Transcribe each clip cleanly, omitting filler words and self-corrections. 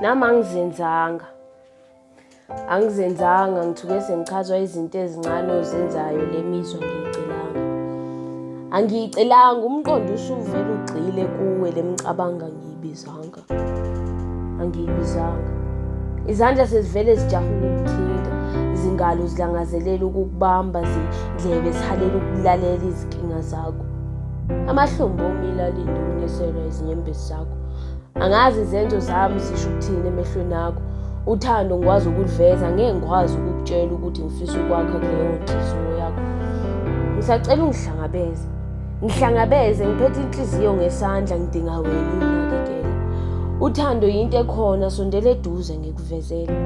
nami angizenzanga ngithuke sengichazwa izinto ezincane ozenzayo le mizwa angiyicelanga umqondo usuvela ugxile kuwe le micabanga angiyibizanga izandla sezivele zijaha ukukuthinta izingalo zilangazelela ukukubamba zindlebe zihalela ukulalela izinkinga zakho amahlombe omile alinde ukuniselwa izinyembezi zakho angazi izenzo zami zisho ukuthini emehlweni akho uthando ngikwazi ukuliveza ngeke ngikwazi ukukutshela ukuthi ngifisa ukwakha kuleyo nhliziyo yakho ngisacela ngihlangabeze ngiphethe inhliziyo ngesandla ngidinga wena unginakekele uthando yinto ekhona sondela eduze ngikuvezele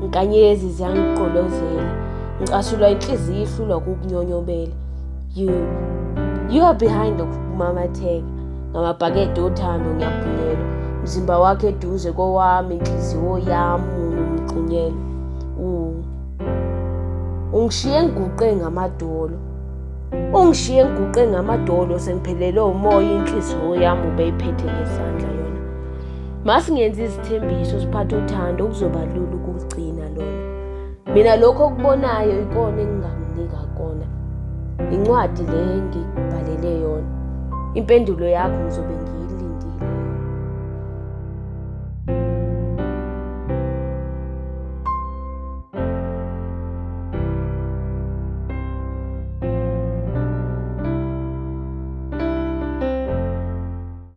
inkanyezi ziyangiqolozela ngicasulwa inhliziyo ihlulwa ukukunyonyobela you are behind ukumamatheka ngamabhakede othando ngiyabhunyelwa umzimba wakhe eduze kowami inhliziyo yami umxunyelo ungishiye ngiguqe ngamadolo sengiphelelwe umoya inhliziyo yami ubeyiphethe ngesandla yona masingenza izithembiso siphathe uthando kuzoba lula ukugcina lona mina lokho okubonayo ikona engingakunika kona incwadi le ngikubhalele yona impendulo yakho ngizobe